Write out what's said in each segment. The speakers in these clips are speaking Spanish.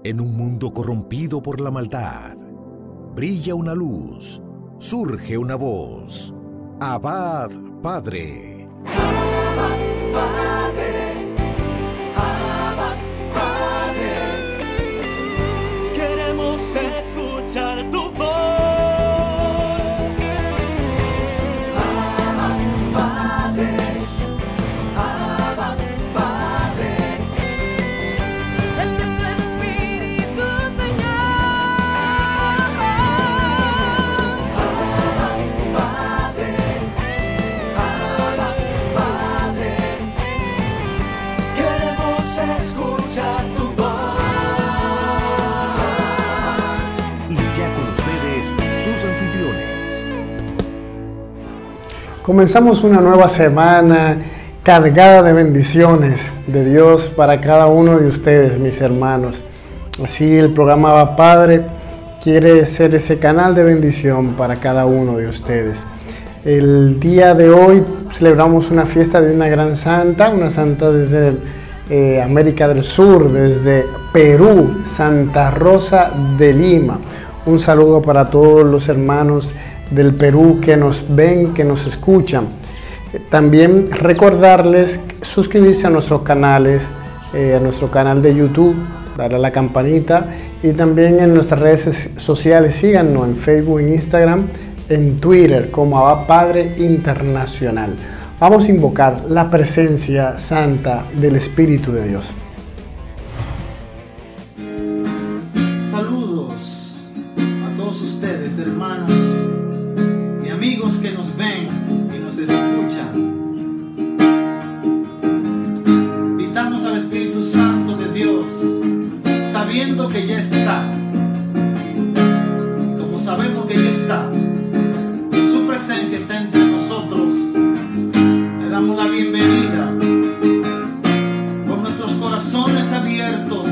En un mundo corrompido por la maldad, brilla una luz, surge una voz. Abba, Padre. Abba, Padre. Abba, Padre. Queremos escuchar tu voz. Abba, Padre. Abba, Padre. Dame tu espíritu, Señor. Abba, Padre. Abba, Padre. Queremos escuchar tu voz. Y ya con ustedes, sus anfitriones. Comenzamos una nueva semana cargada de bendiciones de Dios para cada uno de ustedes, mis hermanos. Así el programa Abba Padre quiere ser ese canal de bendición para cada uno de ustedes. El día de hoy celebramos una fiesta de una gran santa, una santa desde América del Sur, desde Perú, Santa Rosa de Lima. Un saludo para todos los hermanos del Perú que nos ven, que nos escuchan. También recordarles suscribirse a nuestros canales, a nuestro canal de YouTube, darle a la campanita, y también en nuestras redes sociales, síganos en Facebook, en Instagram, en Twitter como Abba Padre Internacional. Vamos a invocar la presencia santa del Espíritu de Dios. Saludos a todos ustedes, hermanos y amigos que nos ven y nos escuchan. Invitamos al Espíritu Santo de Dios, sabiendo que ya está. Y como sabemos que ya está, y su presencia está entre nosotros, le damos la bienvenida con nuestros corazones abiertos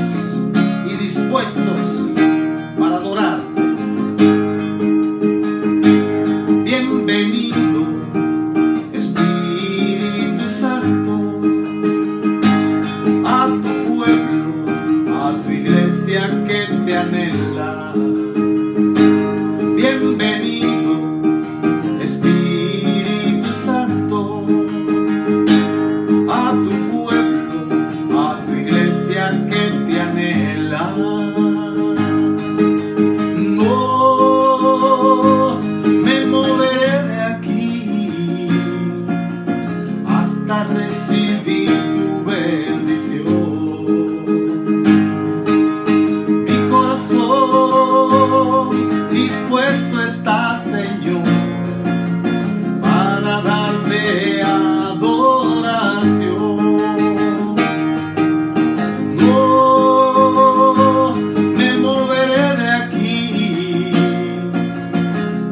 y dispuestos para adorar. Bienvenido, Espíritu Santo, a tu pueblo, a tu iglesia que te anhela. Bienvenido, Espíritu Santo, a tu pueblo, a tu iglesia que te anhela. No me moveré de aquí hasta recibir tu bendición. Mi corazón dispuesto está, Señor, para darte adoración. No me moveré de aquí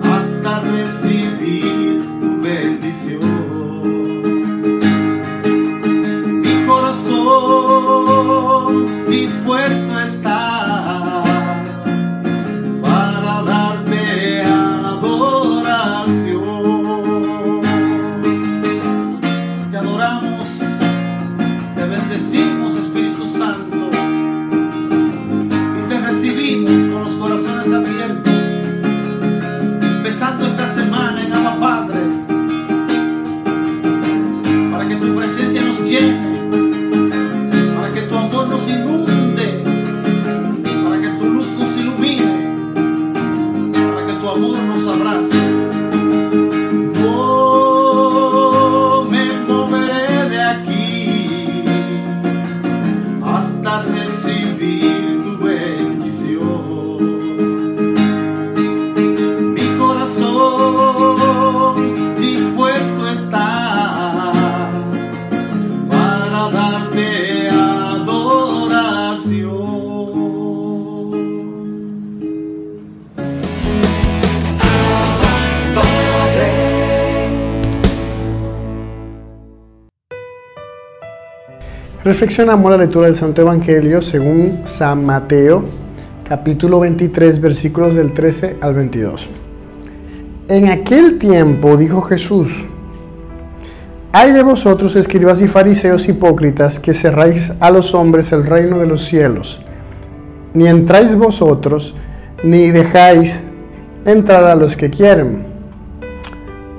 hasta recibir tu bendición. Mi corazón dispuesto está para darte adoración. Te adoramos, te bendecimos, Espíritu Santo, y te recibimos con los corazones abiertos, empezando esta semana en Abba Padre, para que tu presencia nos llene, para que tu amor nos inunde, para que tu luz nos ilumine, para que tu amor nos abrace. No me moveré de aquí hasta recibir tu bendición. Mi corazón dispuesto está para darte adoración. Reflexionamos la lectura del Santo Evangelio según San Mateo, capítulo 23, versículos del 13 al 22. En aquel tiempo dijo Jesús: Ay de vosotros, escribas y fariseos hipócritas, que cerráis a los hombres el reino de los cielos. ni entráis vosotros, ni dejáis entrar a los que quieren.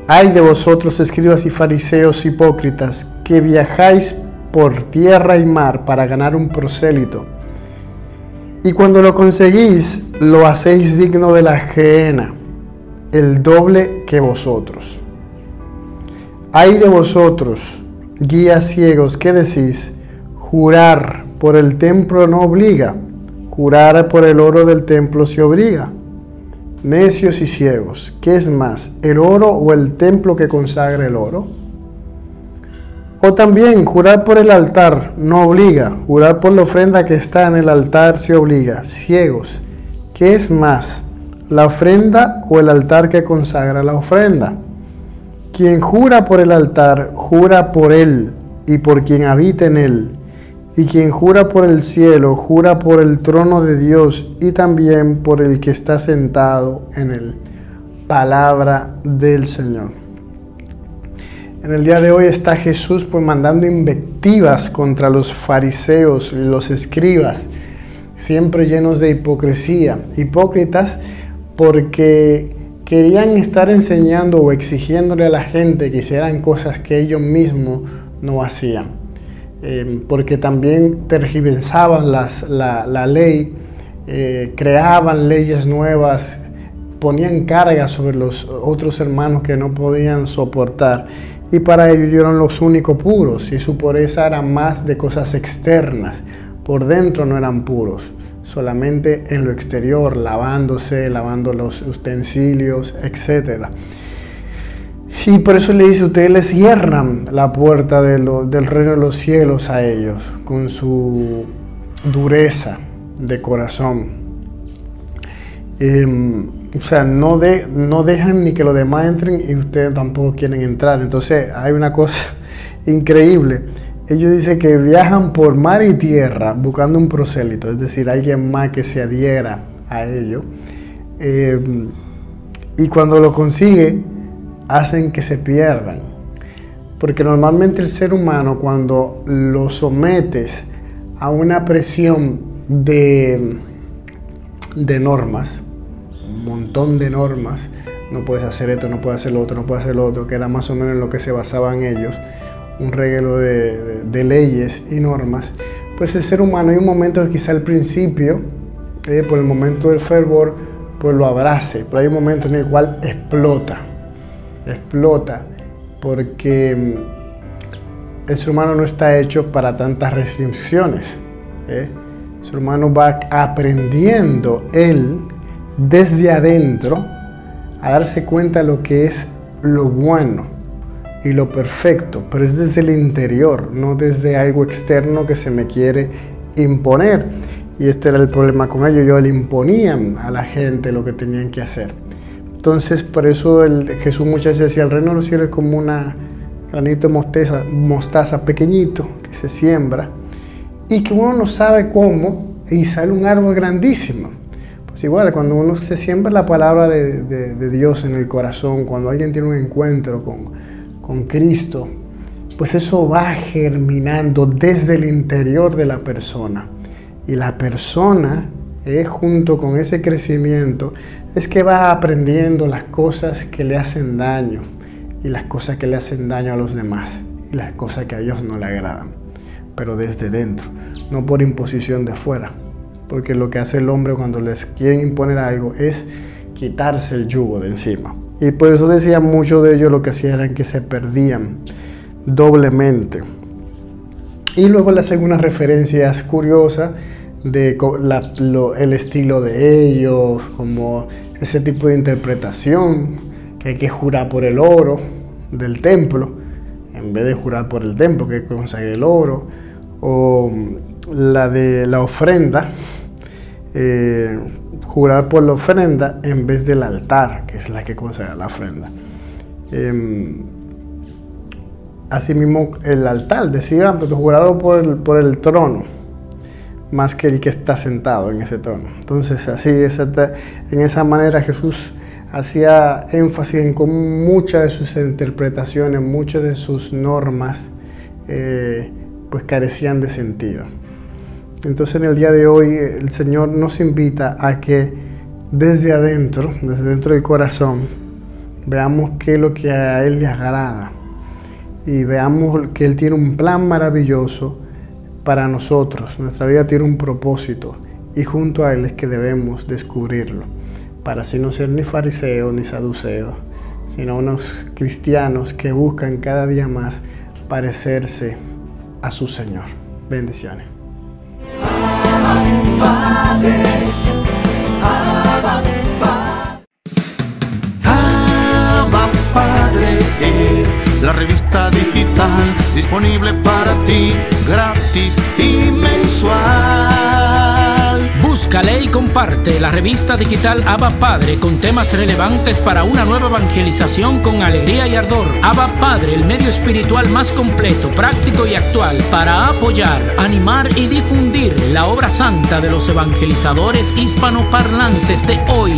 Ay de vosotros, escribas y fariseos hipócritas, que viajáis por tierra y mar para ganar un prosélito, y cuando lo conseguís, lo hacéis digno de la gehenna, el doble que vosotros. Ay de vosotros, guías ciegos, ¿qué decís? Jurar por el templo no obliga, jurar por el oro del templo se obliga. Necios y ciegos, ¿qué es más, el oro o el templo que consagra el oro? O también, jurar por el altar no obliga, jurar por la ofrenda que está en el altar se obliga. Ciegos, ¿qué es más, la ofrenda o el altar que consagra la ofrenda? Quien jura por el altar, jura por él y por quien habita en él. Y quien jura por el cielo, jura por el trono de Dios y también por el que está sentado en él. Palabra del Señor. En el día de hoy está Jesús pues mandando invectivas contra los fariseos, los escribas, siempre llenos de hipocresía. Hipócritas porque querían estar enseñando o exigiéndole a la gente que hicieran cosas que ellos mismos no hacían. Porque también tergiversaban la ley, creaban leyes nuevas, ponían cargas sobre los otros hermanos que no podían soportar, y para ellos eran los únicos puros, y su pureza era más de cosas externas, por dentro no eran puros, solamente en lo exterior, lavándose, lavando los utensilios, etc. Y por eso le dice, ustedes les cierran la puerta del reino de los cielos a ellos, con su dureza de corazón. O sea, no dejan ni que los demás entren y ustedes tampoco quieren entrar. Entonces hay una cosa increíble. Ellos dicen que viajan por mar y tierra buscando un prosélito, es decir, alguien más que se adhiera a ello. Y cuando lo consigue, hacen que se pierdan. Porque normalmente el ser humano, cuando lo sometes a una presión de normas, un montón de normas, no puedes hacer esto, no puedes hacer lo otro, no puedes hacer lo otro, que era más o menos en lo que se basaban ellos, un reguero de leyes y normas, pues el ser humano hay un momento que quizá al principio, por el momento del fervor, pues lo abrace, pero hay un momento en el cual explota, porque el ser humano no está hecho para tantas restricciones. El ser humano va aprendiendo él desde adentro a darse cuenta de lo que es lo bueno y lo perfecto, pero es desde el interior, no desde algo externo que se me quiere imponer. Y este era el problema con ellos, ellos le imponían a la gente lo que tenían que hacer. Entonces, por eso Jesús muchas veces decía, el reino de los cielos es como una granito de mostaza pequeñito que se siembra y que uno no sabe cómo y sale un árbol grandísimo. Pues igual, cuando uno se siembra la palabra de Dios en el corazón, cuando alguien tiene un encuentro con Cristo, pues eso va germinando desde el interior de la persona. Y la persona, junto con ese crecimiento, es que va aprendiendo las cosas que le hacen daño y las cosas que le hacen daño a los demás y las cosas que a Dios no le agradan, pero desde dentro, no por imposición de afuera, porque lo que hace el hombre cuando les quieren imponer algo es quitarse el yugo de encima. Y por eso decían muchos de ellos lo que hacían era que se perdían doblemente. Y luego le hacen unas referencias curiosas de el estilo de ellos, como ese tipo de interpretación, que hay que jurar por el oro del templo, en vez de jurar por el templo, que consagre el oro, o la de la ofrenda, jurar por la ofrenda en vez del altar, que es la que consagra la ofrenda. Asimismo, el altar, decían, pero juraron por el trono, más que el que está sentado en ese trono. Entonces, así, en esa manera Jesús hacía énfasis en cómo muchas de sus interpretaciones, muchas de sus normas, pues carecían de sentido. Entonces en el día de hoy el Señor nos invita a que desde adentro del corazón, veamos qué es lo que a Él le agrada y veamos que Él tiene un plan maravilloso para nosotros. Nuestra vida tiene un propósito y junto a Él es que debemos descubrirlo, para así no ser ni fariseos ni saduceos, sino unos cristianos que buscan cada día más parecerse a su Señor. Bendiciones. Abba Padre es la revista digital disponible para ti, gratis y mensual. Búscale y comparte la revista digital Abba Padre con temas relevantes para una nueva evangelización con alegría y ardor. Abba Padre, el medio espiritual más completo, práctico y actual para apoyar, animar y difundir la obra santa de los evangelizadores hispanoparlantes de hoy.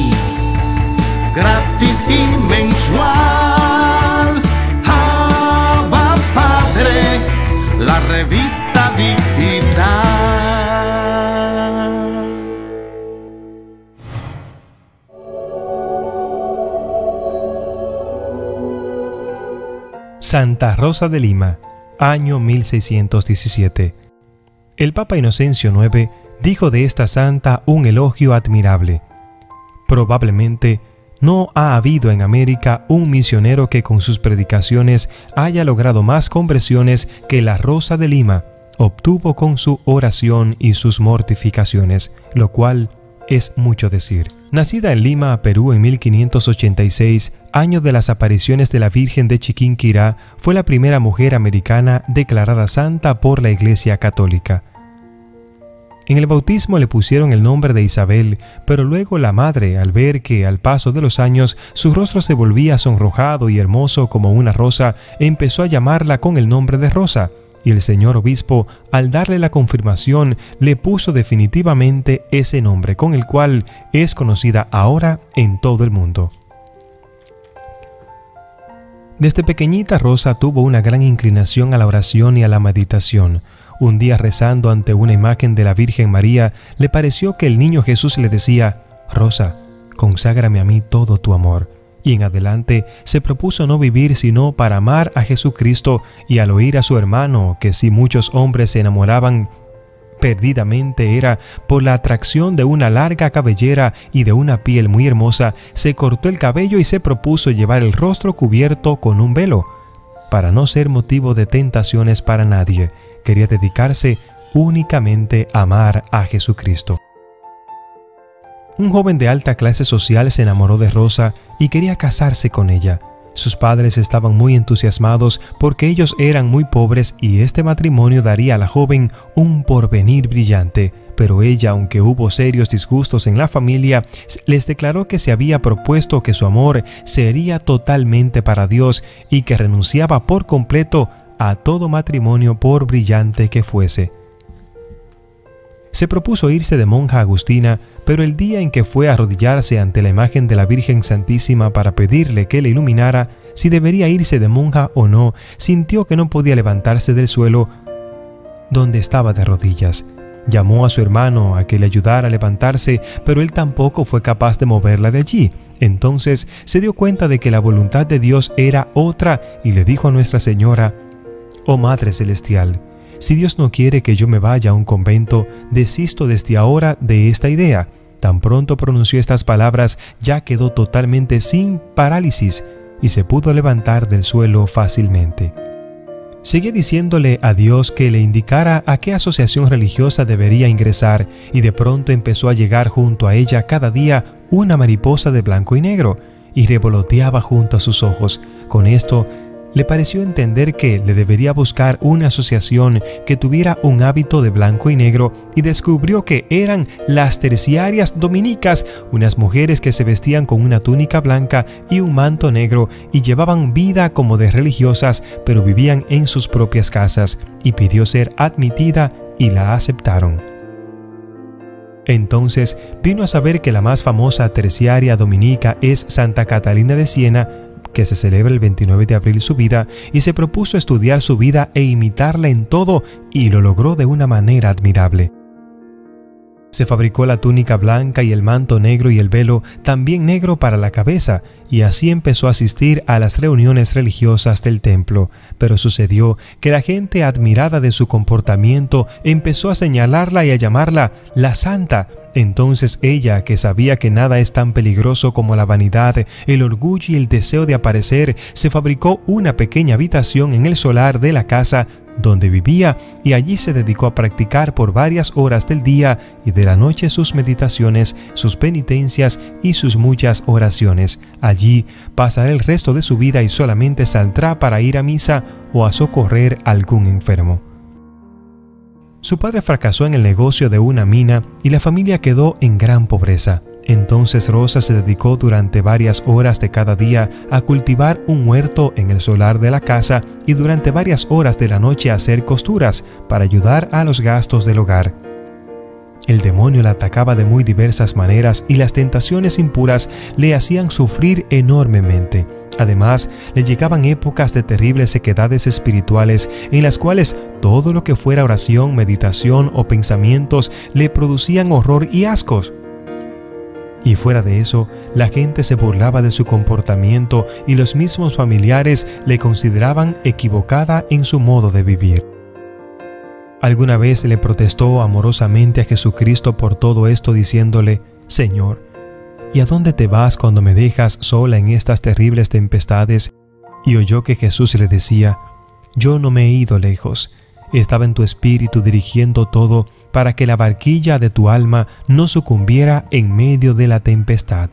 Gratis y mensual. Abba Padre, la revista digital. Santa Rosa de Lima, año 1617. El Papa Inocencio IX dijo de esta santa un elogio admirable. Probablemente no ha habido en América un misionero que con sus predicaciones haya logrado más conversiones que la Rosa de Lima obtuvo con su oración y sus mortificaciones, lo cual es mucho decir. Nacida en Lima, Perú, en 1586, año de las apariciones de la Virgen de Chiquinquirá, fue la primera mujer americana declarada santa por la Iglesia Católica. En el bautismo le pusieron el nombre de Isabel, pero luego la madre, al ver que al paso de los años su rostro se volvía sonrojado y hermoso como una rosa, empezó a llamarla con el nombre de Rosa, y el señor obispo, al darle la confirmación, le puso definitivamente ese nombre, con el cual es conocida ahora en todo el mundo. Desde pequeñita, Rosa tuvo una gran inclinación a la oración y a la meditación. Un día, rezando ante una imagen de la Virgen María, le pareció que el niño Jesús le decía: «Rosa, conságrame a mí todo tu amor». Y en adelante se propuso no vivir sino para amar a Jesucristo, y al oír a su hermano que si muchos hombres se enamoraban perdidamente era por la atracción de una larga cabellera y de una piel muy hermosa, se cortó el cabello y se propuso llevar el rostro cubierto con un velo, para no ser motivo de tentaciones para nadie. Quería dedicarse únicamente a amar a Jesucristo. Un joven de alta clase social se enamoró de Rosa y quería casarse con ella. Sus padres estaban muy entusiasmados porque ellos eran muy pobres y este matrimonio daría a la joven un porvenir brillante. Pero ella, aunque hubo serios disgustos en la familia, les declaró que se había propuesto que su amor sería totalmente para Dios y que renunciaba por completo a todo matrimonio por brillante que fuese. Se propuso irse de monja agustina, pero el día en que fue a arrodillarse ante la imagen de la Virgen Santísima para pedirle que le iluminara si debería irse de monja o no, sintió que no podía levantarse del suelo donde estaba de rodillas. Llamó a su hermano a que le ayudara a levantarse, pero él tampoco fue capaz de moverla de allí. Entonces se dio cuenta de que la voluntad de Dios era otra y le dijo a Nuestra Señora: «Oh Madre Celestial, si Dios no quiere que yo me vaya a un convento, desisto desde ahora de esta idea». Tan pronto pronunció estas palabras, ya quedó totalmente sin parálisis y se pudo levantar del suelo fácilmente. Seguía diciéndole a Dios que le indicara a qué asociación religiosa debería ingresar, y de pronto empezó a llegar junto a ella cada día una mariposa de blanco y negro, y revoloteaba junto a sus ojos. Con esto le pareció entender que le debería buscar una asociación que tuviera un hábito de blanco y negro, y descubrió que eran las terciarias dominicas, unas mujeres que se vestían con una túnica blanca y un manto negro y llevaban vida como de religiosas, pero vivían en sus propias casas, y pidió ser admitida y la aceptaron. Entonces vino a saber que la más famosa terciaria dominica es Santa Catalina de Siena, que se celebra el 29 de abril su vida, y se propuso estudiar su vida e imitarla en todo, y lo logró de una manera admirable. Se fabricó la túnica blanca y el manto negro y el velo también negro para la cabeza, y así empezó a asistir a las reuniones religiosas del templo. Pero sucedió que la gente, admirada de su comportamiento, empezó a señalarla y a llamarla la Santa. Entonces ella, que sabía que nada es tan peligroso como la vanidad, el orgullo y el deseo de aparecer, se fabricó una pequeña habitación en el solar de la casa donde vivía, y allí se dedicó a practicar por varias horas del día y de la noche sus meditaciones, sus penitencias y sus muchas oraciones. Allí pasará el resto de su vida y solamente saldrá para ir a misa o a socorrer a algún enfermo. Su padre fracasó en el negocio de una mina y la familia quedó en gran pobreza. Entonces Rosa se dedicó durante varias horas de cada día a cultivar un huerto en el solar de la casa y durante varias horas de la noche a hacer costuras para ayudar a los gastos del hogar. El demonio la atacaba de muy diversas maneras y las tentaciones impuras le hacían sufrir enormemente. Además, le llegaban épocas de terribles sequedades espirituales en las cuales todo lo que fuera oración, meditación o pensamientos le producían horror y ascos. Y fuera de eso, la gente se burlaba de su comportamiento y los mismos familiares le consideraban equivocada en su modo de vivir. Alguna vez le protestó amorosamente a Jesucristo por todo esto, diciéndole: «Señor, ¿y a dónde te vas cuando me dejas sola en estas terribles tempestades?» Y oyó que Jesús le decía: «Yo no me he ido lejos. Estaba en tu espíritu dirigiendo todo para que la barquilla de tu alma no sucumbiera en medio de la tempestad».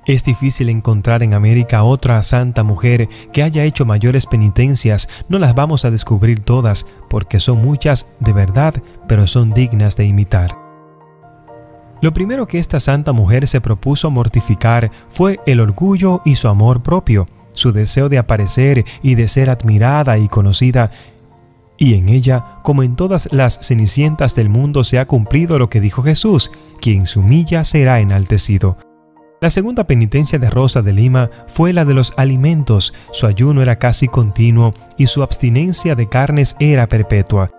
Es difícil encontrar en América otra santa mujer que haya hecho mayores penitencias. No las vamos a descubrir todas, porque son muchas de verdad, pero son dignas de imitar. Lo primero que esta santa mujer se propuso mortificar fue el orgullo y su amor propio, su deseo de aparecer y de ser admirada y conocida. Y en ella, como en todas las cenicientas del mundo, se ha cumplido lo que dijo Jesús: quien se humilla será enaltecido. La segunda penitencia de Rosa de Lima fue la de los alimentos. Su ayuno era casi continuo y su abstinencia de carnes era perpetua.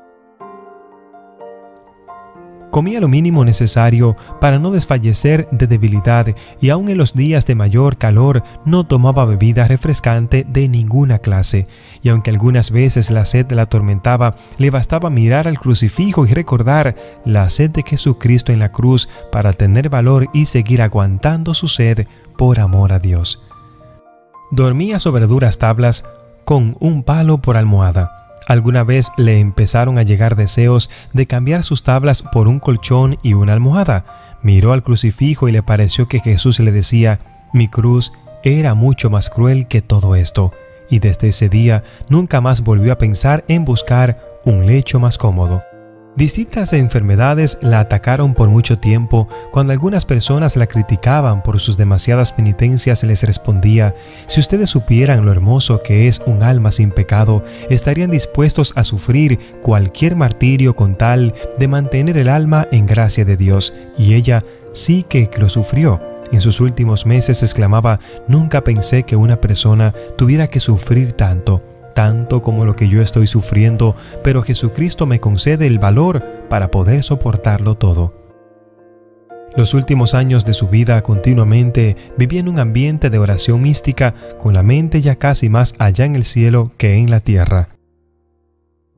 Comía lo mínimo necesario para no desfallecer de debilidad, y aun en los días de mayor calor no tomaba bebida refrescante de ninguna clase. Y aunque algunas veces la sed la atormentaba, le bastaba mirar al crucifijo y recordar la sed de Jesucristo en la cruz para tener valor y seguir aguantando su sed por amor a Dios. Dormía sobre duras tablas con un palo por almohada. Alguna vez le empezaron a llegar deseos de cambiar sus tablas por un colchón y una almohada. Miró al crucifijo y le pareció que Jesús le decía: «Mi cruz era mucho más cruel que todo esto». Y desde ese día nunca más volvió a pensar en buscar un lecho más cómodo. Distintas enfermedades la atacaron por mucho tiempo. Cuando algunas personas la criticaban por sus demasiadas penitencias, les respondía: «Si ustedes supieran lo hermoso que es un alma sin pecado, estarían dispuestos a sufrir cualquier martirio con tal de mantener el alma en gracia de Dios». Y ella sí que lo sufrió. En sus últimos meses exclamaba: «Nunca pensé que una persona tuviera que sufrir tanto como lo que yo estoy sufriendo, pero Jesucristo me concede el valor para poder soportarlo todo». Los últimos años de su vida continuamente vivía en un ambiente de oración mística, con la mente ya casi más allá en el cielo que en la tierra.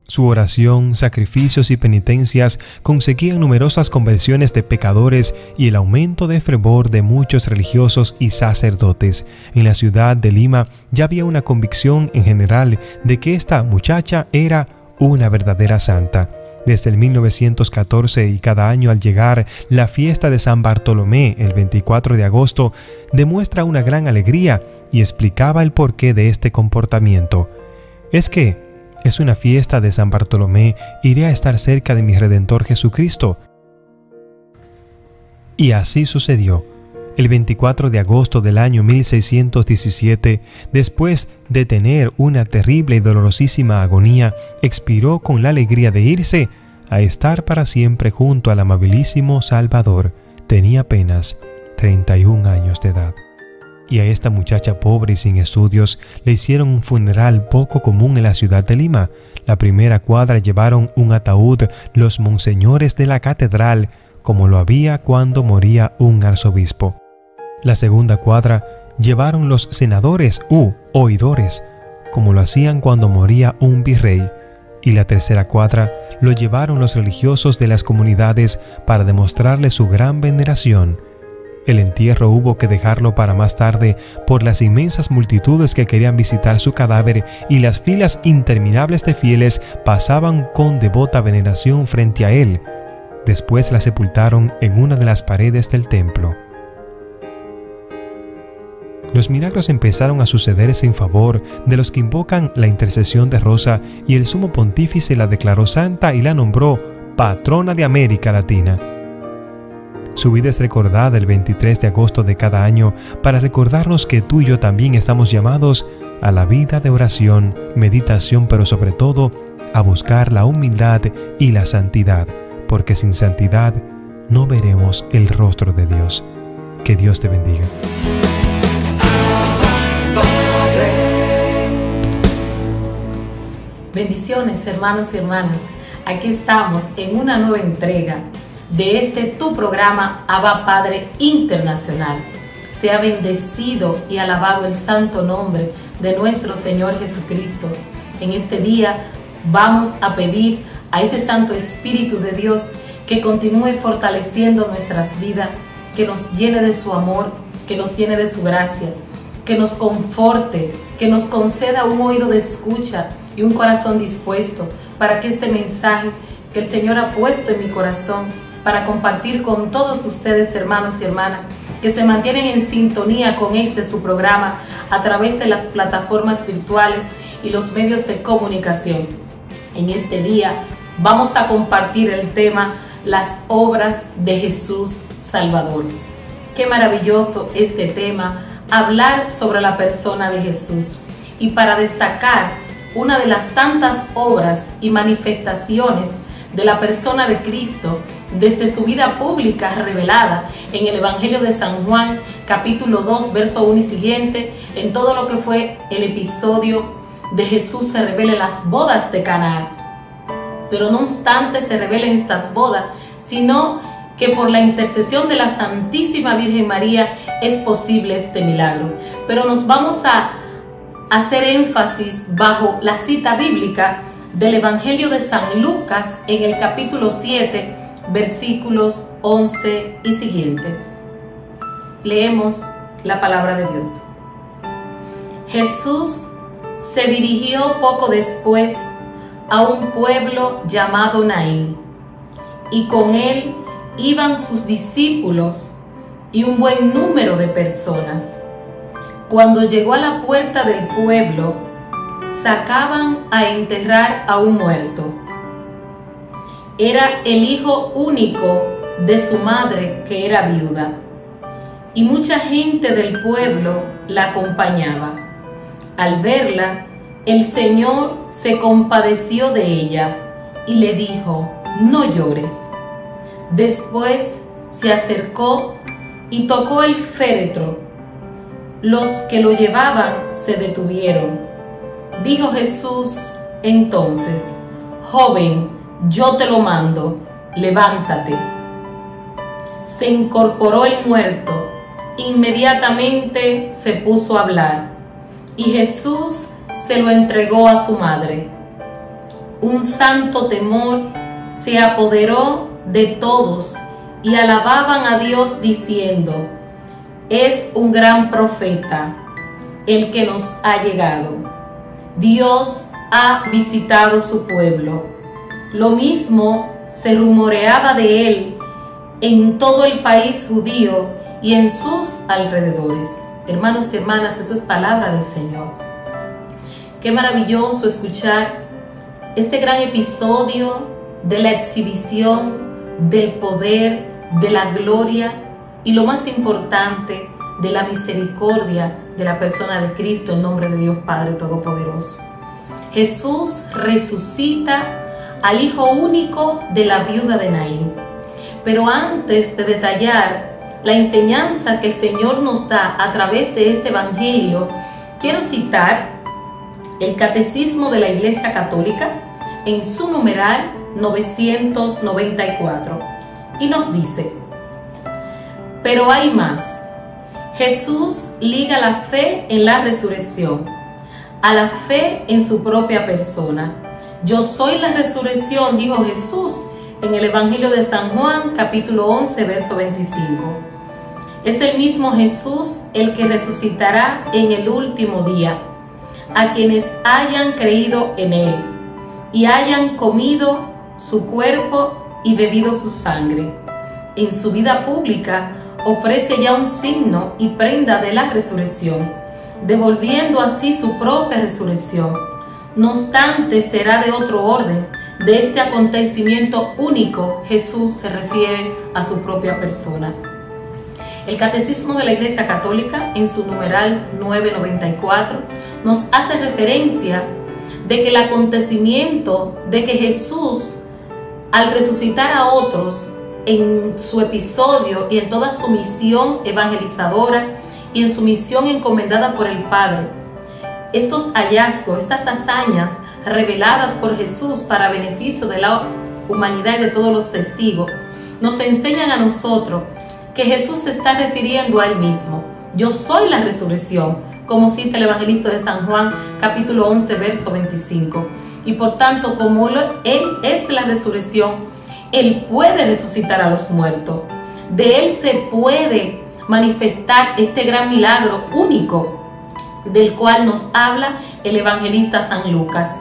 Su oración, sacrificios y penitencias conseguían numerosas conversiones de pecadores y el aumento de fervor de muchos religiosos y sacerdotes. En la ciudad de Lima ya había una convicción en general de que esta muchacha era una verdadera santa. Desde el 1914 y cada año al llegar la fiesta de San Bartolomé, el 24 de agosto, demuestra una gran alegría y explicaba el porqué de este comportamiento. Es que es una fiesta de San Bartolomé, iré a estar cerca de mi Redentor Jesucristo. Y así sucedió. El 24 de agosto del año 1617, después de tener una terrible y dolorosísima agonía, expiró con la alegría de irse a estar para siempre junto al amabilísimo Salvador. Tenía apenas 31 años de edad. y a esta muchacha pobre y sin estudios le hicieron un funeral poco común en la ciudad de Lima. La primera cuadra llevaron un ataúd los monseñores de la catedral, como lo había cuando moría un arzobispo. La segunda cuadra llevaron los senadores u oidores, como lo hacían cuando moría un virrey. Y la tercera cuadra lo llevaron los religiosos de las comunidades para demostrarle su gran veneración. El entierro hubo que dejarlo para más tarde por las inmensas multitudes que querían visitar su cadáver y las filas interminables de fieles pasaban con devota veneración frente a él. Después la sepultaron en una de las paredes del templo. Los milagros empezaron a sucederse en favor de los que invocan la intercesión de Rosa, y el sumo pontífice la declaró santa y la nombró patrona de América Latina. Su vida es recordada el 23 de agosto de cada año para recordarnos que tú y yo también estamos llamados a la vida de oración, meditación, pero sobre todo a buscar la humildad y la santidad, porque sin santidad no veremos el rostro de Dios. Que Dios te bendiga. Bendiciones, hermanos y hermanas. Aquí estamos en una nueva entrega de tu programa Abba Padre Internacional. Sea bendecido y alabado el santo nombre de nuestro Señor Jesucristo. En este día vamos a pedir a ese Santo Espíritu de Dios que continúe fortaleciendo nuestras vidas, que nos llene de su amor, que nos llene de su gracia, que nos conforte, que nos conceda un oído de escucha y un corazón dispuesto para que este mensaje que el Señor ha puesto en mi corazón para compartir con todos ustedes, hermanos y hermanas, que se mantienen en sintonía con su programa a través de las plataformas virtuales y los medios de comunicación. En este día vamos a compartir el tema las obras de Jesús Salvador. Qué maravilloso este tema, hablar sobre la persona de Jesús. Y para destacar una de las tantas obras y manifestaciones de la persona de Cristo desde su vida pública revelada en el Evangelio de San Juan, capítulo 2, verso 1 y siguiente, en todo lo que fue el episodio de Jesús se revela en las bodas de Caná. Pero no obstante se revelen estas bodas, sino que por la intercesión de la Santísima Virgen María es posible este milagro. Pero nos vamos a hacer énfasis bajo la cita bíblica del Evangelio de San Lucas en el capítulo 7, versículos 11 y siguiente. Leemos la palabra de Dios. Jesús se dirigió poco después a un pueblo llamado Naín, y con él iban sus discípulos y un buen número de personas. Cuando llegó a la puerta del pueblo, sacaban a enterrar a un muerto. Era el hijo único de su madre, que era viuda, y mucha gente del pueblo la acompañaba. Al verla, el Señor se compadeció de ella y le dijo: no llores. Después se acercó y tocó el féretro. Los que lo llevaban se detuvieron. Dijo Jesús entonces: joven, yo te lo mando, levántate. Se incorporó el muerto, inmediatamente se puso a hablar, y Jesús se lo entregó a su madre. Un santo temor se apoderó de todos y alababan a Dios diciendo: es un gran profeta el que nos ha llegado. Dios ha visitado su pueblo. Lo mismo se rumoreaba de él en todo el país judío y en sus alrededores. Hermanos y hermanas, eso es palabra del Señor. Qué maravilloso escuchar este gran episodio de la exhibición del poder, de la gloria y lo más importante, de la misericordia de la persona de Cristo en nombre de Dios Padre Todopoderoso. Jesús resucita al hijo único de la viuda de Naín. Pero antes de detallar la enseñanza que el Señor nos da a través de este Evangelio, quiero citar el Catecismo de la Iglesia Católica en su numeral 994, y nos dice: pero hay más. Jesús liga la fe en la resurrección a la fe en su propia persona. Yo soy la resurrección, dijo Jesús en el Evangelio de San Juan, capítulo 11, verso 25. Es el mismo Jesús el que resucitará en el último día a quienes hayan creído en Él y hayan comido su cuerpo y bebido su sangre. En su vida pública ofrece ya un signo y prenda de la resurrección, devolviendo así su propia resurrección. No obstante, será de otro orden. De este acontecimiento único, Jesús se refiere a su propia persona. El Catecismo de la Iglesia Católica, en su numeral 994, nos hace referencia de que el acontecimiento de que Jesús, al resucitar a otros en su episodio y en toda su misión evangelizadora y en su misión encomendada por el Padre, estos hallazgos, estas hazañas reveladas por Jesús para beneficio de la humanidad y de todos los testigos, nos enseñan a nosotros que Jesús se está refiriendo a Él mismo. Yo soy la resurrección, como cita el evangelista de San Juan, capítulo 11, verso 25. Y por tanto, como Él es la resurrección, Él puede resucitar a los muertos. De Él se puede manifestar este gran milagro único del cual nos habla el evangelista San Lucas.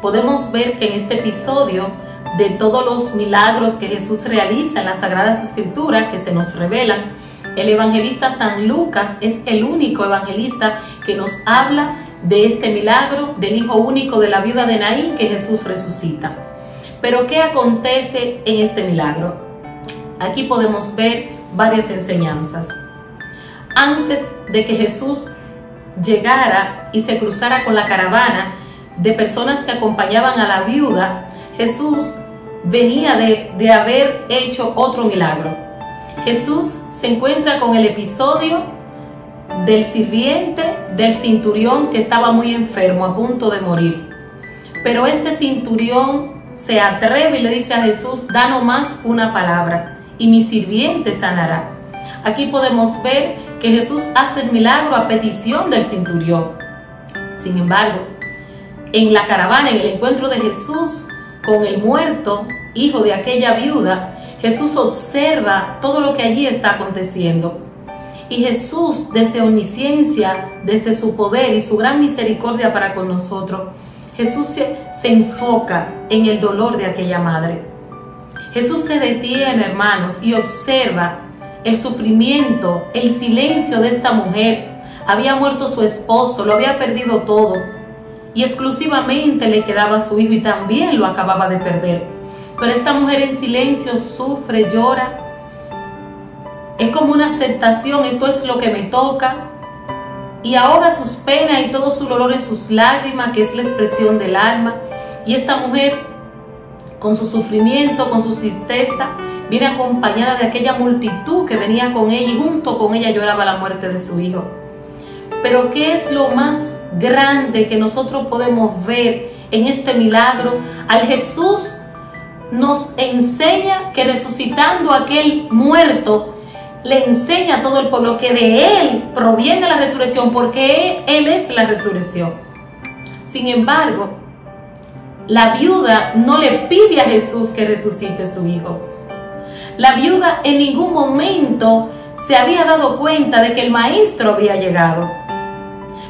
Podemos ver que en este episodio, de todos los milagros que Jesús realiza en las Sagradas Escrituras que se nos revelan, el evangelista San Lucas es el único evangelista que nos habla de este milagro del hijo único de la viuda de Naín que Jesús resucita. Pero ¿qué acontece en este milagro? Aquí podemos ver varias enseñanzas. Antes de que Jesús llegara y se cruzara con la caravana de personas que acompañaban a la viuda, Jesús venía de haber hecho otro milagro. Jesús se encuentra con el episodio del sirviente del centurión que estaba muy enfermo, a punto de morir. Pero este centurión se atreve y le dice a Jesús: da nomás una palabra y mi sirviente sanará. Aquí podemos ver que Jesús hace el milagro a petición del centurión. Sin embargo, en la caravana, en el encuentro de Jesús con el muerto, hijo de aquella viuda, Jesús observa todo lo que allí está aconteciendo. Y Jesús, desde su omnisciencia, desde su poder y su gran misericordia para con nosotros, Jesús se enfoca en el dolor de aquella madre. Jesús se detiene, hermanos, y observa el sufrimiento, el silencio de esta mujer. Había muerto su esposo, lo había perdido todo, y exclusivamente le quedaba su hijo y también lo acababa de perder. Pero esta mujer en silencio sufre, llora. Es como una aceptación: esto es lo que me toca. Y ahoga sus penas y todo su dolor en sus lágrimas, que es la expresión del alma. Y esta mujer, con su sufrimiento, con su tristeza, viene acompañada de aquella multitud que venía con ella, y junto con ella lloraba la muerte de su hijo. Pero ¿qué es lo más grande que nosotros podemos ver en este milagro? Al Jesús nos enseña que resucitando a aquel muerto, le enseña a todo el pueblo que de Él proviene la resurrección, porque Él es la resurrección. Sin embargo, la viuda no le pide a Jesús que resucite a su hijo. La viuda en ningún momento se había dado cuenta de que el Maestro había llegado.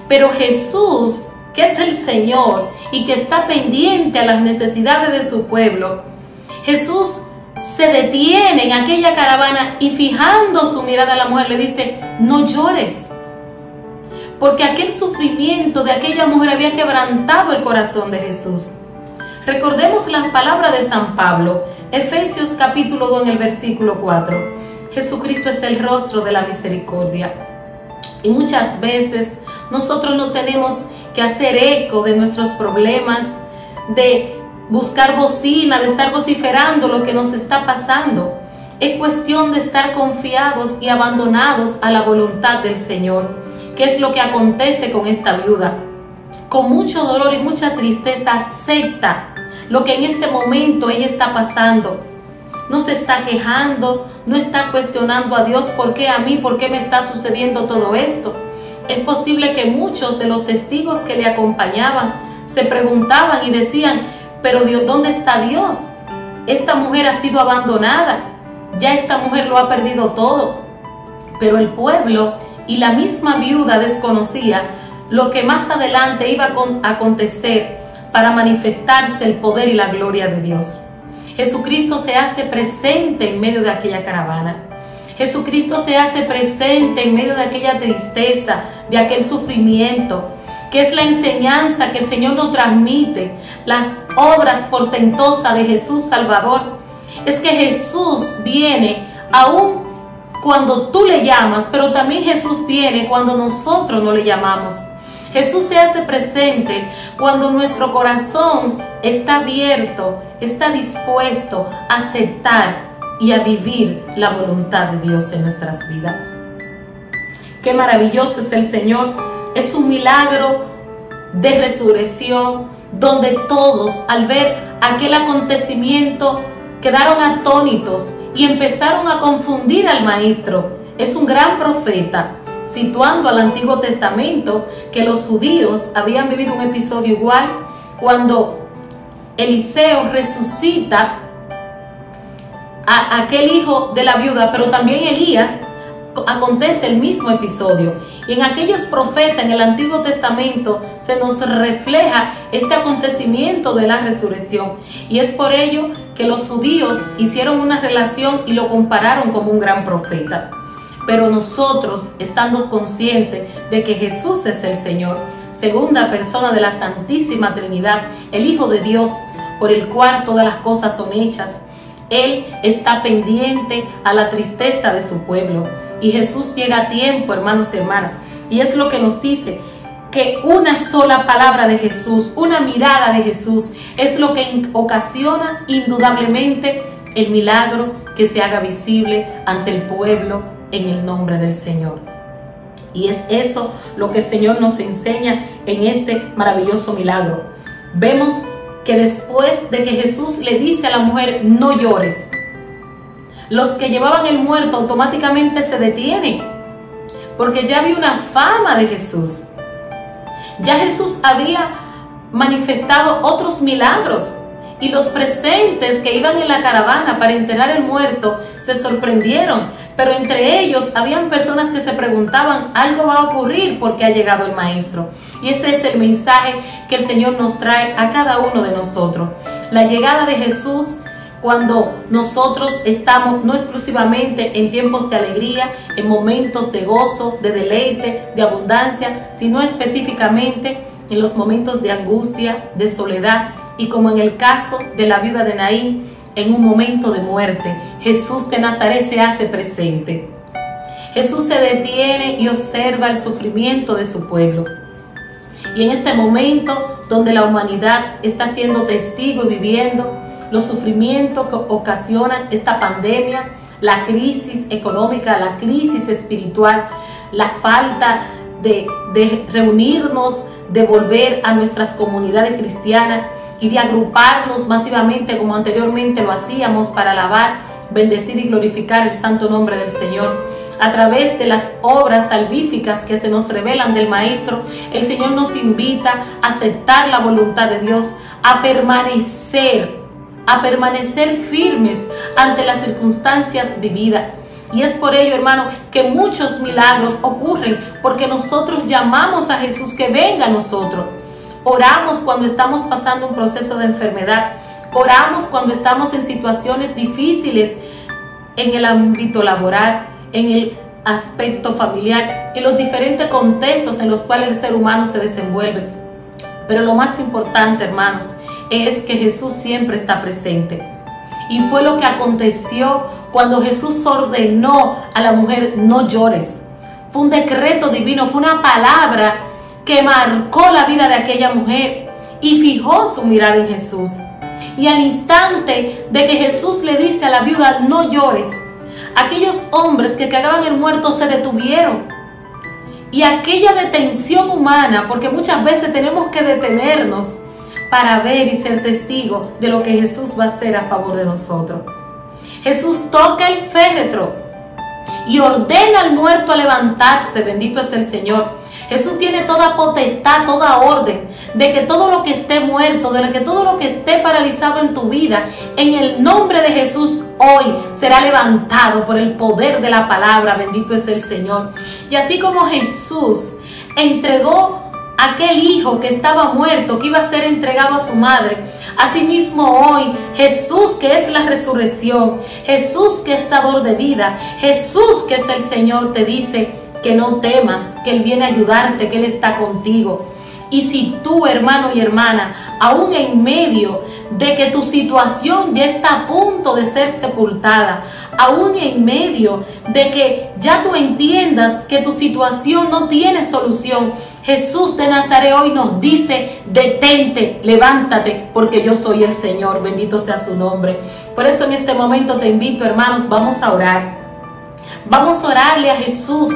Pero Jesús, que es el Señor y que está pendiente a las necesidades de su pueblo, Jesús se detiene en aquella caravana y, fijando su mirada a la mujer, le dice: no llores, porque aquel sufrimiento de aquella mujer había quebrantado el corazón de Jesús. Recordemos las palabras de San Pablo, Efesios capítulo 2 en el versículo 4. Jesucristo es el rostro de la misericordia. Y muchas veces nosotros no tenemos que hacer eco de nuestros problemas, de buscar bocina, de estar vociferando lo que nos está pasando. Es cuestión de estar confiados y abandonados a la voluntad del Señor. ¿Qué es lo que acontece con esta viuda? Con mucho dolor y mucha tristeza acepta lo que en este momento ella está pasando. No se está quejando, no está cuestionando a Dios, ¿por qué a mí? ¿Por qué me está sucediendo todo esto? Es posible que muchos de los testigos que le acompañaban se preguntaban y decían, pero Dios, ¿dónde está Dios? Esta mujer ha sido abandonada, ya esta mujer lo ha perdido todo. Pero el pueblo y la misma viuda desconocía lo que más adelante iba a acontecer para manifestarse el poder y la gloria de Dios. Jesucristo se hace presente en medio de aquella caravana. Jesucristo se hace presente en medio de aquella tristeza, de aquel sufrimiento, que es la enseñanza que el Señor nos transmite, las obras portentosas de Jesús Salvador. Es que Jesús viene aún cuando tú le llamas, pero también Jesús viene cuando nosotros no le llamamos. Jesús se hace presente cuando nuestro corazón está abierto, está dispuesto a aceptar y a vivir la voluntad de Dios en nuestras vidas. Qué maravilloso es el Señor. Es un milagro de resurrección donde todos, al ver aquel acontecimiento, quedaron atónitos y empezaron a confundir al maestro. Es un gran profeta, situando al Antiguo Testamento que los judíos habían vivido un episodio igual cuando Eliseo resucita a aquel hijo de la viuda, pero también Elías. Acontece el mismo episodio, y en aquellos profetas en el Antiguo Testamento se nos refleja este acontecimiento de la resurrección, y es por ello que los judíos hicieron una relación y lo compararon como un gran profeta. Pero nosotros, estando conscientes de que Jesús es el Señor, segunda persona de la Santísima Trinidad, el Hijo de Dios, por el cual todas las cosas son hechas, Él está pendiente a la tristeza de su pueblo. Y Jesús llega a tiempo, hermanos y hermanas. Y es lo que nos dice, que una sola palabra de Jesús, una mirada de Jesús, es lo que ocasiona indudablemente el milagro que se haga visible ante el pueblo en el nombre del Señor. Y es eso lo que el Señor nos enseña en este maravilloso milagro. Vemos que después de que Jesús le dice a la mujer, no llores, los que llevaban el muerto automáticamente se detienen, porque ya había una fama de Jesús. Ya Jesús había manifestado otros milagros, y los presentes que iban en la caravana para enterrar el muerto se sorprendieron, pero entre ellos habían personas que se preguntaban, algo va a ocurrir porque ha llegado el Maestro. Y ese es el mensaje que el Señor nos trae a cada uno de nosotros. La llegada de Jesús, cuando nosotros estamos no exclusivamente en tiempos de alegría, en momentos de gozo, de deleite, de abundancia, sino específicamente en los momentos de angustia, de soledad, y como en el caso de la viuda de Naín, en un momento de muerte, Jesús de Nazaret se hace presente. Jesús se detiene y observa el sufrimiento de su pueblo. Y en este momento donde la humanidad está siendo testigo y viviendo los sufrimientos que ocasionan esta pandemia, la crisis económica, la crisis espiritual, la falta de reunirnos, de volver a nuestras comunidades cristianas y de agruparnos masivamente como anteriormente lo hacíamos para alabar, bendecir y glorificar el santo nombre del Señor. A través de las obras salvíficas que se nos revelan del Maestro, el Señor nos invita a aceptar la voluntad de Dios, a permanecer firmes ante las circunstancias vividas. Y es por ello, hermano, que muchos milagros ocurren, porque nosotros llamamos a Jesús que venga a nosotros. Oramos cuando estamos pasando un proceso de enfermedad. Oramos cuando estamos en situaciones difíciles en el ámbito laboral, en el aspecto familiar, en los diferentes contextos en los cuales el ser humano se desenvuelve. Pero lo más importante, hermanos, es que Jesús siempre está presente. Y fue lo que aconteció cuando Jesús ordenó a la mujer, no llores. Fue un decreto divino, fue una palabra que marcó la vida de aquella mujer y fijó su mirada en Jesús. Y al instante de que Jesús le dice a la viuda, no llores, Aquellos hombres que cagaban el muerto se detuvieron. Y aquella detención humana, porque muchas veces tenemos que detenernos para ver y ser testigo de lo que Jesús va a hacer a favor de nosotros. Jesús toca el féretro y ordena al muerto a levantarse. Bendito es el Señor. Jesús tiene toda potestad, toda orden de que todo lo que esté muerto, de que todo lo que esté paralizado en tu vida, en el nombre de Jesús hoy será levantado por el poder de la palabra. Bendito es el Señor. Y así como Jesús entregó aquel hijo que estaba muerto, que iba a ser entregado a su madre, asimismo hoy Jesús, que es la resurrección, Jesús que es dador de vida, Jesús que es el Señor, te dice que no temas, que Él viene a ayudarte, que Él está contigo. Y si tú, hermano y hermana, aún en medio de que tu situación ya está a punto de ser sepultada, aún en medio de que ya tú entiendas que tu situación no tiene solución, Jesús de Nazaret hoy nos dice: detente, levántate, porque yo soy el Señor. Bendito sea su nombre. Por eso en este momento te invito, hermanos, vamos a orar. Vamos a orarle a Jesús,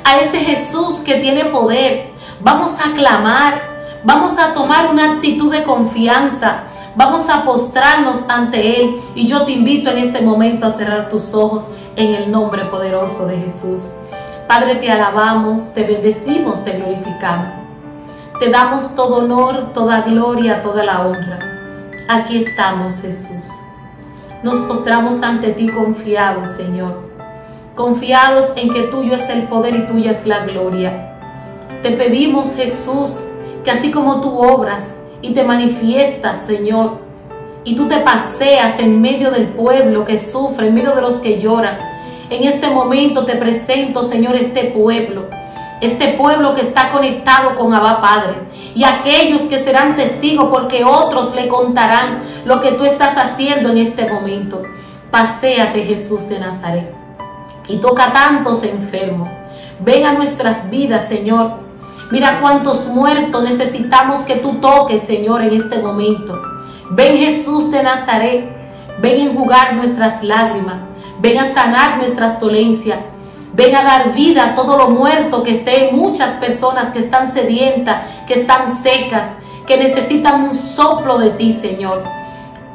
a ese Jesús que tiene poder. Vamos a clamar, vamos a tomar una actitud de confianza, vamos a postrarnos ante Él. Y yo te invito en este momento a cerrar tus ojos en el nombre poderoso de Jesús. Padre, te alabamos, te bendecimos, te glorificamos. Te damos todo honor, toda gloria, toda la honra. Aquí estamos, Jesús. Nos postramos ante ti confiados, Señor. Confiados en que tuyo es el poder y tuya es la gloria. Te pedimos, Jesús, que así como tú obras y te manifiestas, Señor, y tú te paseas en medio del pueblo que sufre, en medio de los que lloran, en este momento te presento, Señor, este pueblo que está conectado con Abba Padre, y aquellos que serán testigos porque otros le contarán lo que tú estás haciendo en este momento. Paséate, Jesús de Nazaret, y toca a tantos enfermos. Ven a nuestras vidas, Señor. Mira cuántos muertos necesitamos que tú toques, Señor, en este momento. Ven, Jesús de Nazaret. Ven a enjugar nuestras lágrimas. Ven a sanar nuestras dolencias. Ven a dar vida a todo lo muerto que esté en muchas personas que están sedientas, que están secas, que necesitan un soplo de ti, Señor.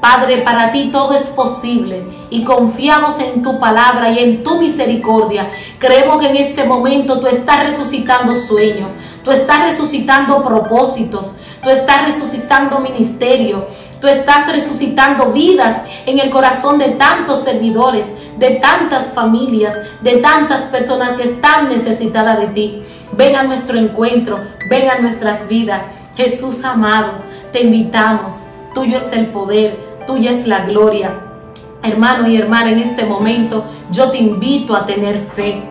Padre, para ti todo es posible y confiamos en tu palabra y en tu misericordia. Creemos que en este momento tú estás resucitando sueños, tú estás resucitando propósitos, tú estás resucitando ministerio, tú estás resucitando vidas en el corazón de tantos servidores, de tantas familias, de tantas personas que están necesitadas de ti. Ven a nuestro encuentro, ven a nuestras vidas. Jesús amado, te invitamos. Tuyo es el poder, tuya es la gloria. Hermano y hermana, en este momento yo te invito a tener fe.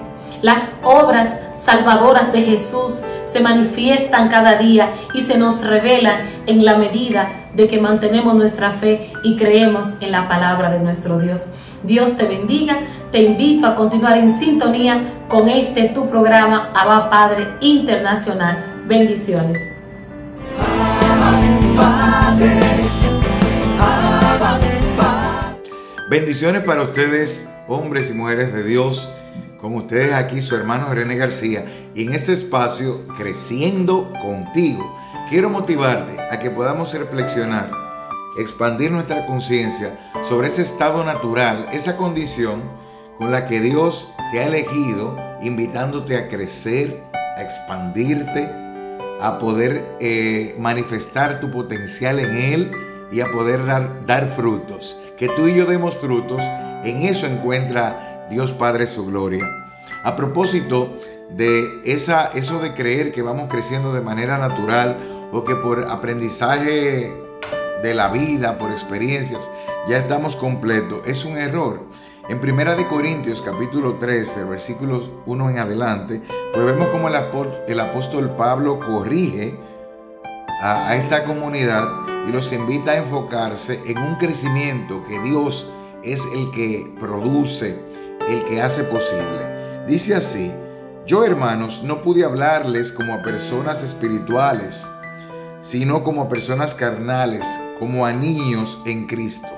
Las obras salvadoras de Jesús se manifiestan cada día y se nos revelan en la medida de que mantenemos nuestra fe y creemos en la palabra de nuestro Dios. Dios te bendiga. Te invito a continuar en sintonía con este tu programa Abba Padre Internacional. Bendiciones. Bendiciones para ustedes, hombres y mujeres de Dios. Con ustedes aquí su hermano René García, y en este espacio Creciendo Contigo quiero motivarte a que podamos reflexionar, expandir nuestra conciencia sobre ese estado natural, esa condición con la que Dios te ha elegido, invitándote a crecer, a expandirte, a poder manifestar tu potencial en Él y a poder dar frutos. Que tú y yo demos frutos, en eso encuentra Dios Padre su gloria. A propósito de eso de creer que vamos creciendo de manera natural o que por aprendizaje de la vida, por experiencias, ya estamos completos, es un error. En 1 Corintios capítulo 13, versículos 1 en adelante, pues vemos cómo el apóstol Pablo corrige a esta comunidad y los invita a enfocarse en un crecimiento que Dios es el que produce, el que hace posible. Dice así: yo, hermanos, no pude hablarles como a personas espirituales, sino como a personas carnales, como a niños en Cristo.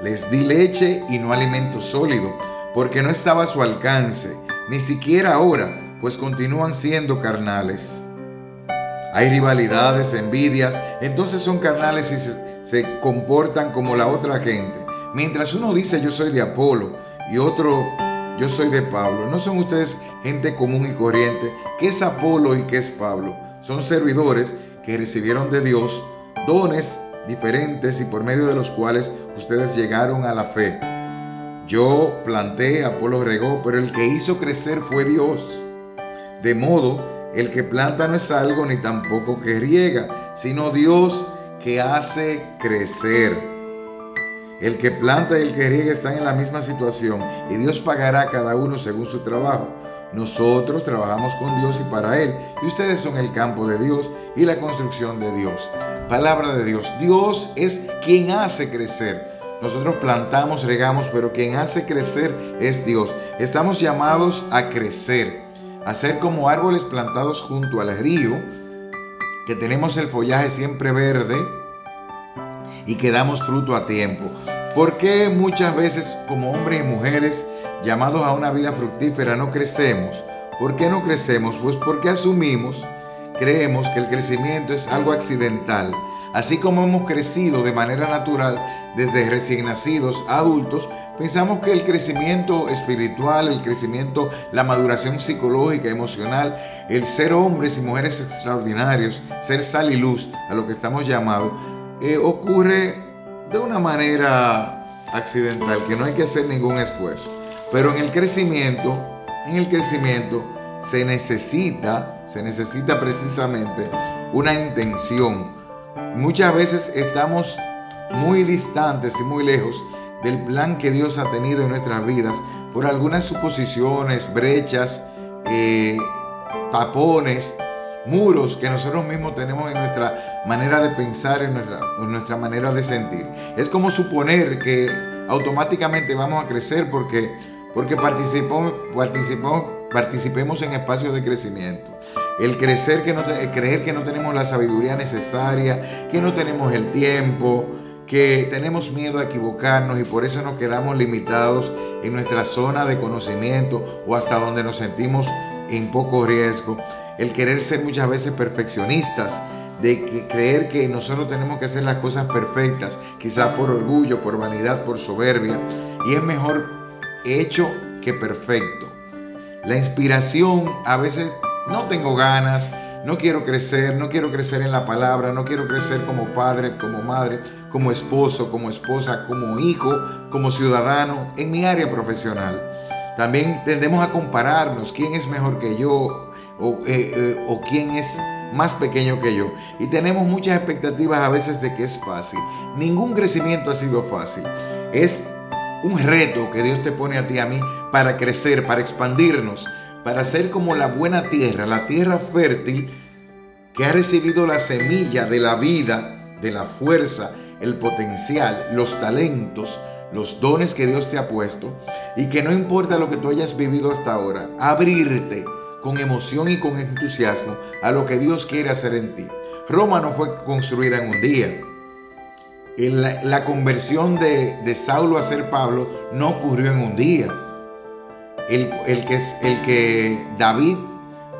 Les di leche y no alimento sólido, porque no estaba a su alcance, ni siquiera ahora, pues continúan siendo carnales. Hay rivalidades, envidias, entonces son carnales y se comportan como la otra gente. Mientras uno dice yo soy de Apolo y otro yo soy de Pablo, ¿no son ustedes gente común y corriente? ¿Qué es Apolo y qué es Pablo? Son servidores que recibieron de Dios dones diferentes y por medio de los cuales ustedes llegaron a la fe. Yo planté, Apolo regó, pero el que hizo crecer fue Dios. De modo, el que planta no es algo ni tampoco que riega, sino Dios que hace crecer. El que planta y el que riega están en la misma situación y Dios pagará a cada uno según su trabajo. Nosotros trabajamos con Dios y para Él, y ustedes son el campo de Dios y la construcción de Dios. Palabra de Dios. Dios es quien hace crecer. Nosotros plantamos, regamos, pero quien hace crecer es Dios. Estamos llamados a crecer, a ser como árboles plantados junto al río, que tenemos el follaje siempre verde y que damos fruto a tiempo. ¿Por qué muchas veces como hombres y mujeres llamados a una vida fructífera no crecemos? ¿Por qué no crecemos? Pues porque creemos que el crecimiento es algo accidental. Así como hemos crecido de manera natural desde recién nacidos a adultos, pensamos que el crecimiento espiritual, el crecimiento, la maduración psicológica, emocional, el ser hombres y mujeres extraordinarios, ser sal y luz, a lo que estamos llamados, ocurre de una manera accidental, que no hay que hacer ningún esfuerzo. Pero en el crecimiento se necesita precisamente una intención. Muchas veces estamos muy distantes y muy lejos del plan que Dios ha tenido en nuestras vidas por algunas suposiciones, brechas, tapones, muros que nosotros mismos tenemos en nuestra manera de pensar, en nuestra manera de sentir. Es como suponer que automáticamente vamos a crecer porque participemos en espacios de crecimiento. El creer que no tenemos la sabiduría necesaria, que no tenemos el tiempo, que tenemos miedo a equivocarnos y por eso nos quedamos limitados en nuestra zona de conocimiento o hasta donde nos sentimos en poco riesgo. El querer ser muchas veces perfeccionistas, de creer que nosotros tenemos que hacer las cosas perfectas, quizás por orgullo, por vanidad, por soberbia, y es mejor hecho que perfecto. La inspiración, a veces no tengo ganas, no quiero crecer en la palabra, no quiero crecer como padre, como madre, como esposo, como esposa, como hijo, como ciudadano, en mi área profesional. También tendemos a compararnos, quién es mejor que yo o quién es más pequeño que yo. Y tenemos muchas expectativas a veces de que es fácil. Ningún crecimiento ha sido fácil. Es un reto que Dios te pone a ti y a mí para crecer, para expandirnos, para ser como la buena tierra, la tierra fértil que ha recibido la semilla de la vida, de la fuerza, el potencial, los talentos, los dones que Dios te ha puesto, y que no importa lo que tú hayas vivido hasta ahora, abrirte con emoción y con entusiasmo a lo que Dios quiere hacer en ti. Roma no fue construida en un día. La conversión de Saulo a ser Pablo no ocurrió en un día. El que David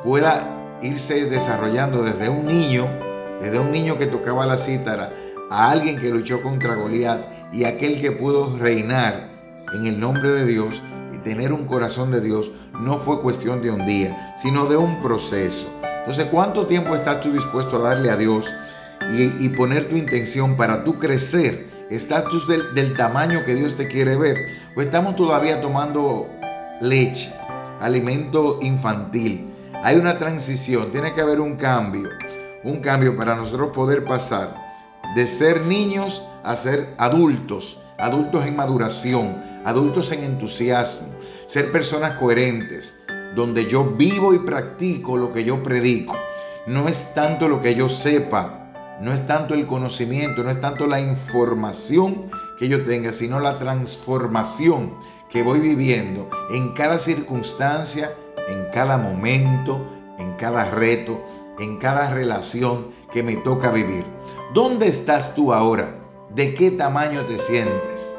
pueda irse desarrollando desde un niño que tocaba la cítara, a alguien que luchó contra Goliat, y aquel que pudo reinar en el nombre de Dios y tener un corazón de Dios, no fue cuestión de un día, sino de un proceso. Entonces, ¿cuánto tiempo estás tú dispuesto a darle a Dios y poner tu intención para tú crecer? ¿Estás tú del tamaño que Dios te quiere ver? ¿O estamos todavía tomando leche, alimento infantil? Hay una transición, tiene que haber un cambio para nosotros poder pasar de ser niños a ser adultos en maduración, adultos en entusiasmo, ser personas coherentes, donde yo vivo y practico lo que yo predico. No es tanto lo que yo sepa, no es tanto el conocimiento, no es tanto la información que yo tenga, sino la transformación que voy viviendo en cada circunstancia, en cada momento, en cada reto, en cada relación que me toca vivir. ¿Dónde estás tú ahora? ¿De qué tamaño te sientes?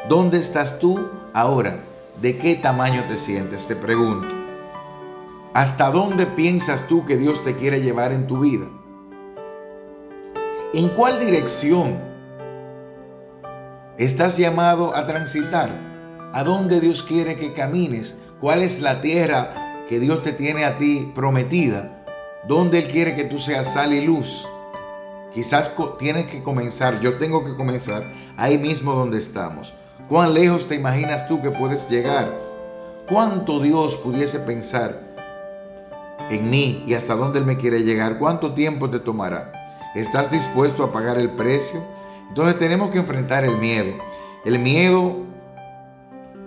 ¿Dónde estás tú ahora? ¿De qué tamaño te sientes? Te pregunto. ¿Hasta dónde piensas tú que Dios te quiere llevar en tu vida? ¿En cuál dirección estás llamado a transitar? ¿A dónde Dios quiere que camines? ¿Cuál es la tierra que Dios te tiene a ti prometida? ¿Dónde Él quiere que tú seas sal y luz? Quizás tienes que comenzar, yo tengo que comenzar ahí mismo donde estamos. ¿Cuán lejos te imaginas tú que puedes llegar? ¿Cuánto Dios pudiese pensar en mí y hasta dónde Él me quiere llegar? ¿Cuánto tiempo te tomará? ¿Estás dispuesto a pagar el precio? Entonces tenemos que enfrentar el miedo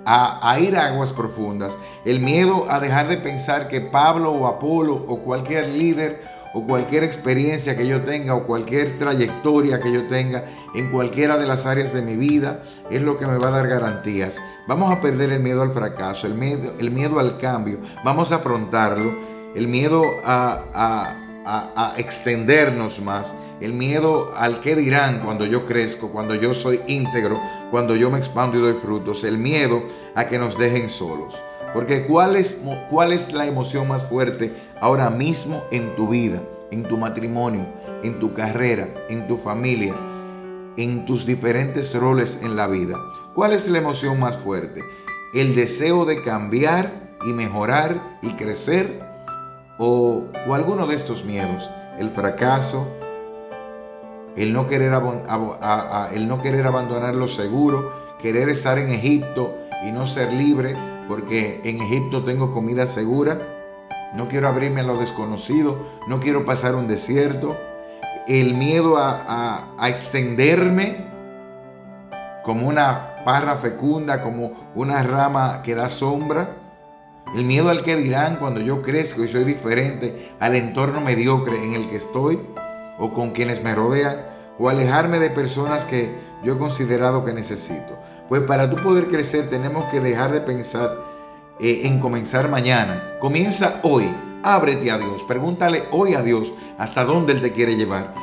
a ir a aguas profundas, el miedo a dejar de pensar que Pablo o Apolo o cualquier líder o cualquier experiencia que yo tenga o cualquier trayectoria que yo tenga en cualquiera de las áreas de mi vida es lo que me va a dar garantías. Vamos a perder el miedo al fracaso, el miedo al cambio, vamos a afrontarlo, el miedo a extendernos más, el miedo al qué dirán cuando yo crezco, cuando yo soy íntegro, cuando yo me expando y doy frutos, el miedo a que nos dejen solos. Porque ¿cuál es la emoción más fuerte ahora mismo en tu vida, en tu matrimonio, en tu carrera, en tu familia, en tus diferentes roles en la vida? ¿Cuál es la emoción más fuerte? ¿El deseo de cambiar y mejorar y crecer? ¿O alguno de estos miedos? ¿El fracaso? ¿El no querer abandonar lo seguro? ¿Querer estar en Egipto y no ser libre porque en Egipto tengo comida segura? No quiero abrirme a lo desconocido, no quiero pasar un desierto. El miedo a extenderme como una parra fecunda, como una rama que da sombra. El miedo al que dirán cuando yo crezco y soy diferente al entorno mediocre en el que estoy o con quienes me rodean, o alejarme de personas que yo he considerado que necesito. Pues para tú poder crecer tenemos que dejar de pensar en comenzar mañana. Comienza hoy, ábrete a Dios, pregúntale hoy a Dios hasta dónde Él te quiere llevar.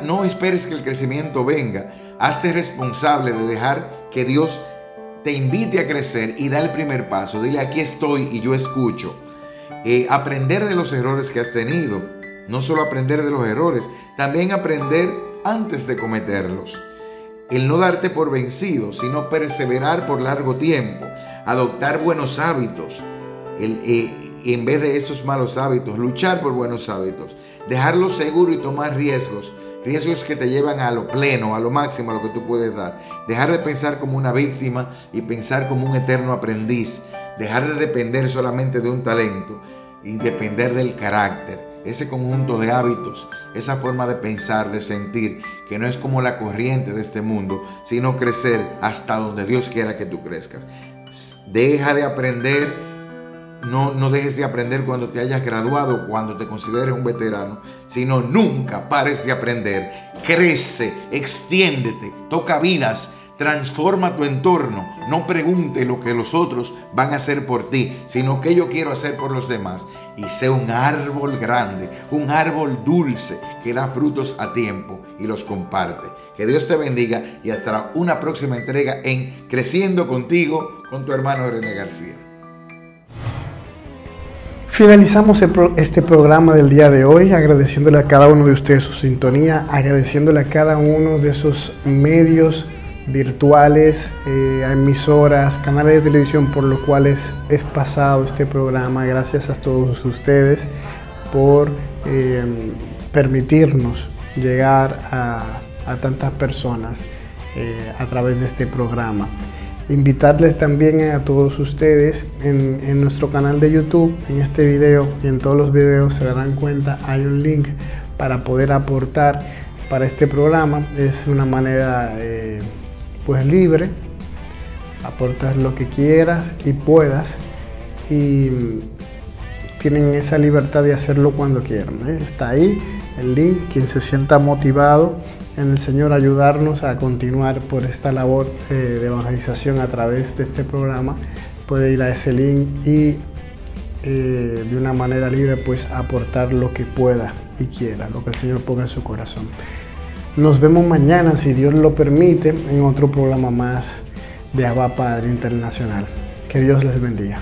No esperes que el crecimiento venga, hazte responsable de dejar que Dios te invite a crecer y da el primer paso. Dile, aquí estoy y yo escucho. Aprender de los errores que has tenido, no solo aprender de los errores, también aprender antes de cometerlos. El no darte por vencido, sino perseverar por largo tiempo. Adoptar buenos hábitos en vez de esos malos hábitos. Luchar por buenos hábitos. Dejarlo seguro y tomar riesgos. Riesgos que te llevan a lo pleno, a lo máximo, a lo que tú puedes dar. Dejar de pensar como una víctima y pensar como un eterno aprendiz. Dejar de depender solamente de un talento y depender del carácter. Ese conjunto de hábitos, esa forma de pensar, de sentir, que no es como la corriente de este mundo, sino crecer hasta donde Dios quiera que tú crezcas. Deja de aprender, no dejes de aprender cuando te hayas graduado, cuando te consideres un veterano, sino nunca pares de aprender. Crece, extiéndete, toca vidas, transforma tu entorno. No pregunte lo que los otros van a hacer por ti, sino qué yo quiero hacer por los demás. Y sé un árbol grande, un árbol dulce que da frutos a tiempo y los comparte. Que Dios te bendiga y hasta una próxima entrega en Creciendo Contigo con tu hermano René García. Finalizamos este programa del día de hoy agradeciéndole a cada uno de ustedes su sintonía, agradeciéndole a cada uno de esos medios virtuales, emisoras, canales de televisión por los cuales es pasado este programa. Gracias a todos ustedes por permitirnos llegar a tantas personas a través de este programa. Invitarles también a todos ustedes en nuestro canal de YouTube, en este video y en todos los videos se darán cuenta, hay un link para poder aportar para este programa. Es una manera pues libre, aportas lo que quieras y puedas y tienen esa libertad de hacerlo cuando quieran. Está ahí el link, quien se sienta motivado en el Señor ayudarnos a continuar por esta labor de evangelización a través de este programa, puede ir a ese link y de una manera libre pues aportar lo que pueda y quiera, lo que el Señor ponga en su corazón. Nos vemos mañana, si Dios lo permite, en otro programa más de Abba Padre Internacional. Que Dios les bendiga.